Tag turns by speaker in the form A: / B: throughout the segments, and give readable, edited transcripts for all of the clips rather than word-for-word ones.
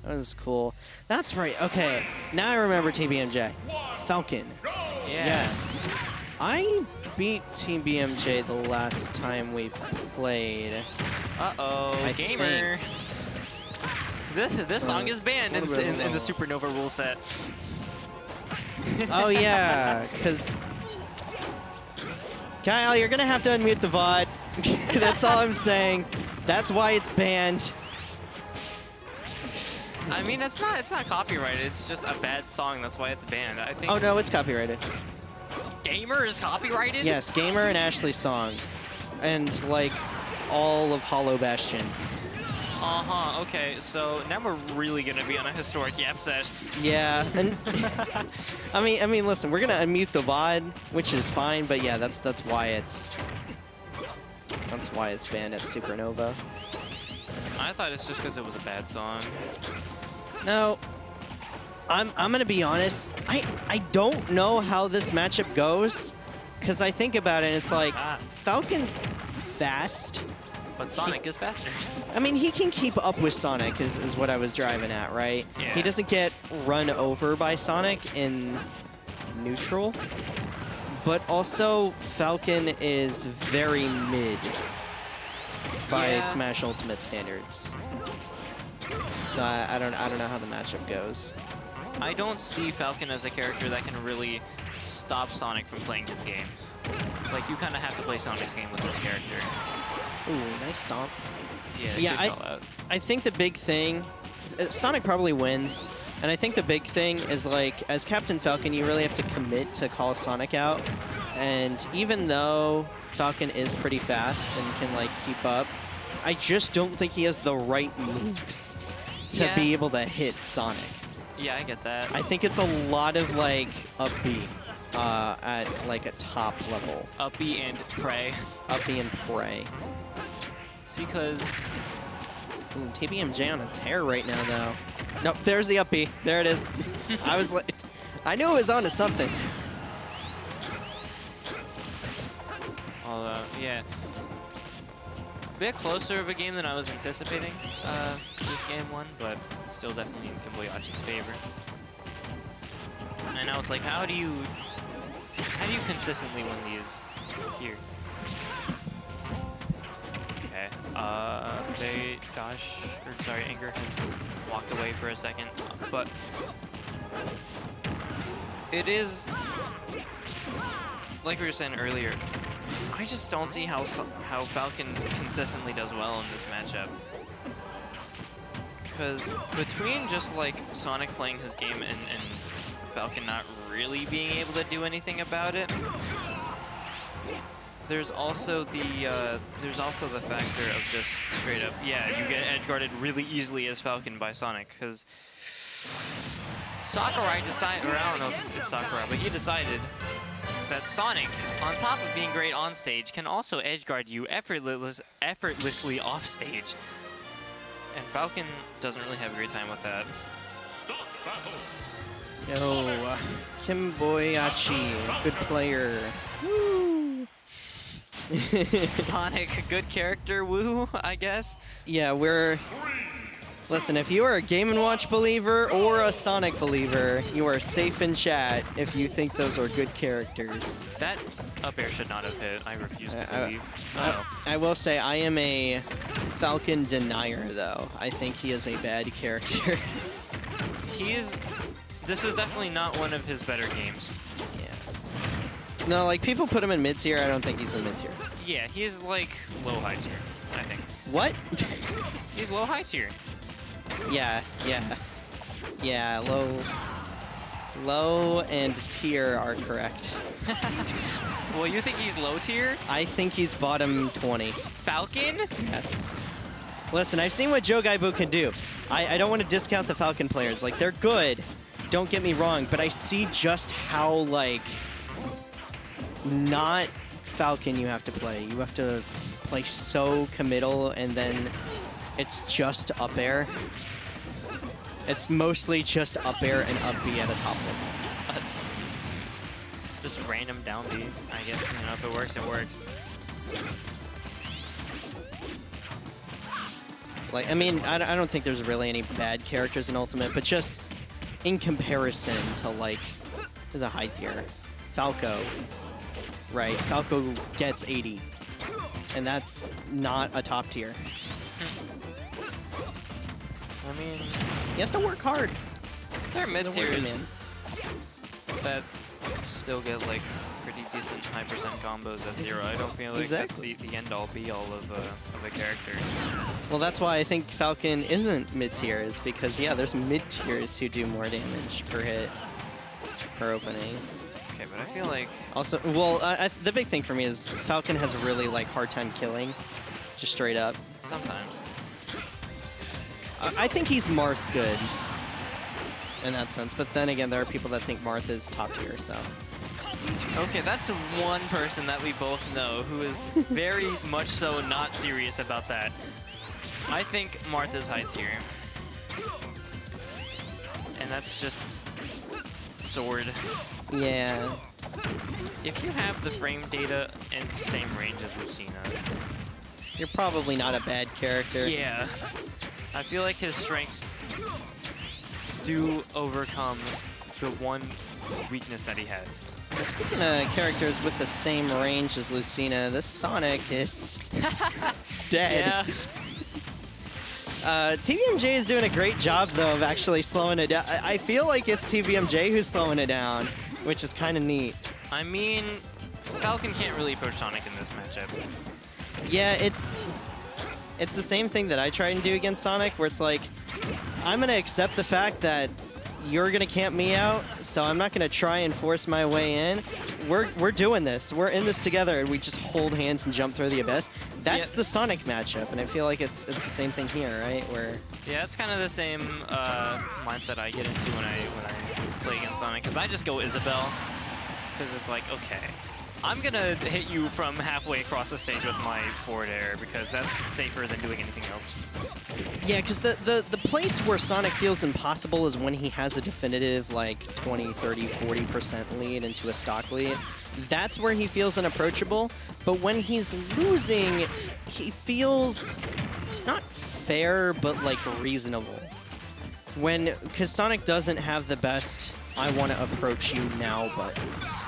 A: That was cool. That's right. Okay, now I remember TMBJ. Falcon.
B: Yeah.
A: Yes. I beat TMBJ the last time we played.
B: Uh-oh, gamer. This song is banned in the Supernova rule set.
A: Oh yeah, because Kyle, you're gonna have to unmute the VOD. That's all I'm saying. That's why it's banned.
B: I mean, it's not copyrighted. It's just a bad song. That's why it's banned. I think.
A: Oh no, it's copyrighted.
B: Gamer is copyrighted?
A: Yes, Gamer and Ashley's song, and like all of Hollow Bastion.
B: Uh-huh, okay, so now we're really gonna be on a historic yap sesh.
A: Yeah, and I mean, listen, we're gonna unmute the VOD, which is fine, but yeah, that's why it's banned at Supernova.
B: I thought it's just because it was a bad song.
A: No, I'm gonna be honest. I don't know how this matchup goes, because I think about it, and it's like Falcon's fast.
B: But Sonic is faster.
A: I mean, he can keep up with Sonic, is what I was driving at, right?
B: Yeah.
A: He doesn't get run over by Sonic in neutral. But also, Falcon is very mid by Smash Ultimate standards. So I don't know how the matchup goes.
B: I don't see Falcon as a character that can really stop Sonic from playing his game. Like, you kind of have to play Sonic's game with this character.
A: Ooh, nice stomp.
B: Yeah,
A: I think the big thing, Sonic probably wins, and I think the big thing is, like, as Captain Falcon, you really have to commit to call Sonic out, and even though Falcon is pretty fast and can, like, keep up, I just don't think he has the right moves to be able to hit Sonic.
B: Yeah, I get that.
A: I think it's a lot of, like, up B at, like, a top level.
B: Up B and pray.
A: Up B and pray.
B: See, because...
A: Ooh, TMBJ on a tear right now, though. Nope, there's the up B. There it is. I was like... I knew it was onto something.
B: Although, yeah. A bit closer of a game than I was anticipating this game one, but still definitely in Kimboiyachi's favor. And I was like, how do you consistently win these here? Okay, Anger has walked away for a second, but it is, like we were saying earlier, I just don't see how Falcon consistently does well in this matchup. Because between just like Sonic playing his game and Falcon not really being able to do anything about it, there's also the factor of just straight up, you get edge guarded really easily as Falcon by Sonic, because Sakurai decided, or I don't know if it's Sakurai, but he decided that Sonic, on top of being great on stage, can also edge guard you effortlessly off stage. And Falcon doesn't really have a great time with that.
A: Yo, Kimboiyachi, good player. Woo!
B: Sonic, good character, woo, I guess.
A: Yeah, listen, if you are a Game & Watch believer or a Sonic believer, you are safe in chat if you think those are good characters.
B: That up air should not have hit. I refuse to believe.
A: I will say I am a Falcon denier, though. I think he is a bad character.
B: This is definitely not one of his better games.
A: No, like, people put him in mid-tier. I don't think he's in mid-tier.
B: Yeah, he's like low-high tier, I think.
A: What?
B: He's low-high tier.
A: Yeah, low and tier are correct.
B: Well, you think he's low tier?
A: I think he's bottom 20.
B: Falcon?
A: Yes. Listen, I've seen what Joe Gaibu can do. I don't want to discount the Falcon players. Like, they're good. Don't get me wrong, but I see just how, like, not Falcon you have to play. You have to play so committal, and then it's just up air. It's mostly just up air and up B at a top level.
B: Just random down B, I guess. You know, if it works, it works.
A: Like, I mean, I don't think there's really any bad characters in Ultimate, but just in comparison to, like, there's a high tier. Falco, right? Falco gets 80, and that's not a top tier.
B: I mean,
A: he has to work hard.
B: There are mid-tiers that still get, like, pretty decent high percent combos at 0. I don't feel like that's the end-all be-all of a character.
A: Well, that's why I think Falcon isn't mid-tier, is because, yeah, there's mid-tiers who do more damage per hit, per opening.
B: Okay, but I feel like...
A: Also, well, the big thing for me is Falcon has a really, like, hard time killing, just straight up.
B: Sometimes.
A: I think he's Marth good in that sense, but then again, there are people that think Marth is top tier, so...
B: Okay, that's one person that we both know who is very much so not serious about that. I think Martha's high tier. And that's just Sword.
A: Yeah.
B: If you have the frame data in the same range as Lucina,
A: you're probably not a bad character.
B: Yeah. I feel like his strengths do overcome the one weakness that he has.
A: Speaking of characters with the same range as Lucina, this Sonic is dead.
B: Yeah.
A: TMBJ is doing a great job, though, of actually slowing it down. I feel like it's TMBJ who's slowing it down, which is kind of neat.
B: I mean, Falcon can't really approach Sonic in this matchup.
A: Yeah, it's the same thing that I try and do against Sonic, where it's like, I'm going to accept the fact that you're going to camp me out, so I'm not going to try and force my way in. We're doing this. We're in this together, and we just hold hands and jump through the abyss. That's the Sonic matchup, and I feel like it's the same thing here, right? Where
B: yeah, it's kind of the same mindset I get into when I play against Sonic, because I just go Isabelle, because it's like, okay, I'm going to hit you from halfway across the stage with my forward air, because that's safer than doing anything else.
A: Yeah, because the place where Sonic feels impossible is when he has a definitive, like, 20, 30, 40% lead into a stock lead. That's where he feels unapproachable. But when he's losing, he feels not fair, but, like, reasonable. Because Sonic doesn't have the best I want to approach you now buttons.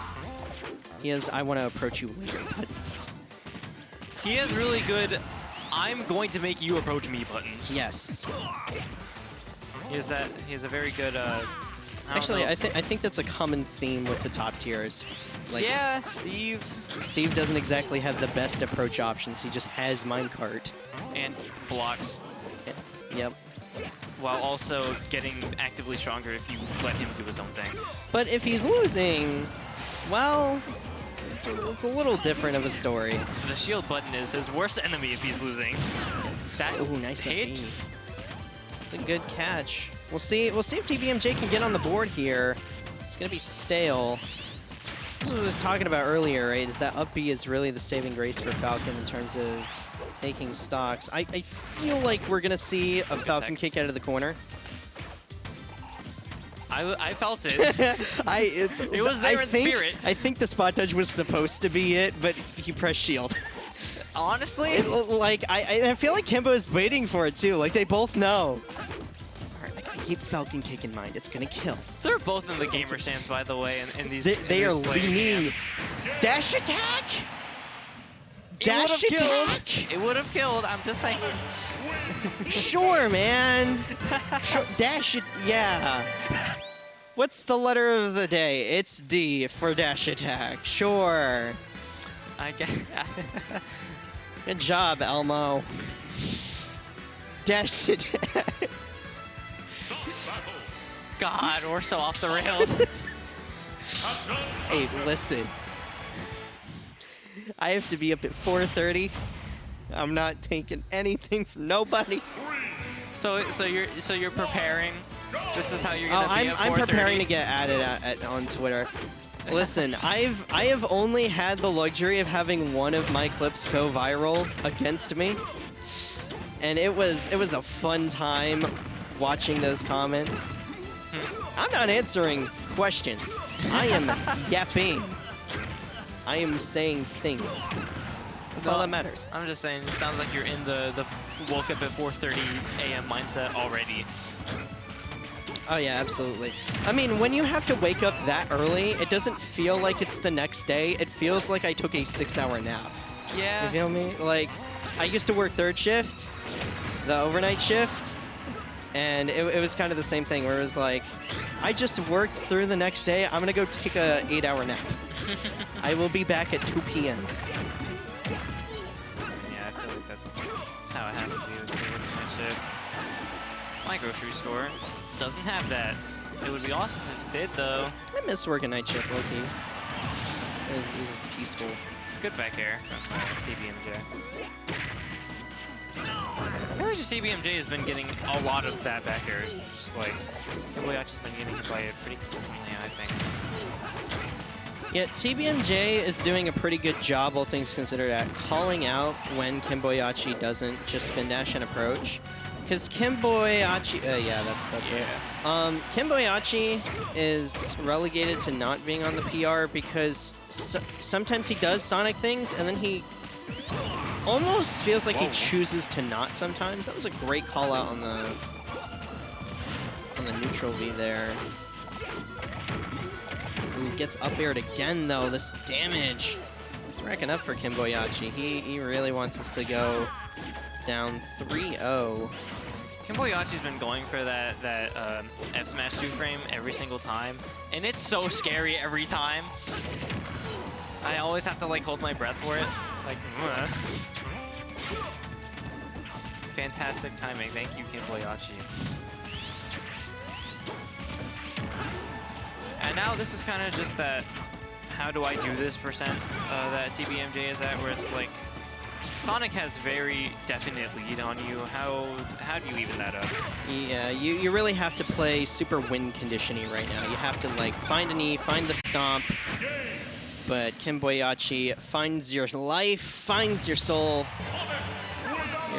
A: He has I want to approach you later buttons.
B: He has really good I'm going to make you approach me buttons.
A: Yes.
B: He has a very good
A: actually, I think that's a common theme with the top tiers. Like,
B: yeah, Steve.
A: Steve doesn't exactly have the best approach options. He just has minecart.
B: And blocks.
A: Yep.
B: While also getting actively stronger if you let him do his own thing.
A: But if he's losing, well, it's a little different of a story.
B: The shield button is his worst enemy if he's losing. That
A: nice
B: hit.
A: It's a good catch. We'll see if TMBJ can get on the board here. It's gonna be stale. This is what I was talking about earlier, right? Is that up B is really the saving grace for Falcon in terms of taking stocks. I feel like we're gonna see a Falcon kick out of the corner.
B: I felt it.
A: It
B: was there in spirit.
A: I think the spot dodge was supposed to be it, but he pressed shield.
B: Honestly?
A: I feel like Kimbo is waiting for it too. Like, they both know. Alright, I gotta keep Falcon kick in mind. It's gonna kill.
B: They're both in the gamer stance, by the way, in these.
A: They are leaning. Dash attack! Dash attack!
B: It would have killed, I'm just saying.
A: Sure, man. Sure, dash it, yeah. What's the letter of the day? It's D for dash attack. Sure.
B: I guess.
A: Good job, Elmo. Dash attack.
B: God, we're so off the rails.
A: Hey, listen. I have to be up at 4:30. I'm not taking anything from nobody.
B: So you're preparing. This is how you're gonna be at 4:30.
A: I'm preparing to get added on Twitter. Listen, I have only had the luxury of having one of my clips go viral against me, and it was a fun time watching those comments. I'm not answering questions. I am yapping. I am saying things. That's all that matters.
B: I'm just saying, it sounds like you're in the woke up at 4:30 a.m. mindset already.
A: Oh yeah, absolutely. I mean, when you have to wake up that early, it doesn't feel like it's the next day. It feels like I took a 6-hour nap.
B: Yeah.
A: You feel me? Like, I used to work third shift, the overnight shift, and it was kind of the same thing where it was like, I just worked through the next day. I'm gonna go take a 8-hour nap. I will be back at 2 p.m.
B: Yeah, I feel like that's how it has to be with the overnight shift. My grocery store doesn't have that. It would be awesome if it did, though.
A: I miss working night shift, low-key. It was peaceful.
B: Good back air from TMBJ. I feel like just TMBJ has been getting a lot of that back air. Just like, Kimboiyachi's been getting hit by it pretty consistently, I think.
A: Yeah, TMBJ is doing a pretty good job, all things considered, at calling out when Kimboiyachi doesn't just spin dash and approach. Because Kimboiyachi, yeah, that's it. Kimboiyachi is relegated to not being on the PR because sometimes he does Sonic things and then he almost feels like he chooses to not sometimes. That was a great call out on the neutral V there. Ooh, gets up aired again though. This damage is racking up for Kimboiyachi. He really wants us to go down 3-0.
B: Kimboiyachi's been going for that F smash 2 frame every single time, and it's so scary every time. I always have to like hold my breath for it. Like, fantastic timing. Thank you, Kimboiyachi. And now this is kind of just that how do I do this percent that TMBJ is at, where it's like Sonic has very definite lead on you. How do you even that up?
A: Yeah, you really have to play super win conditioning right now. You have to like find an E, find the stomp, but Kimboiyachi finds your life, finds your soul,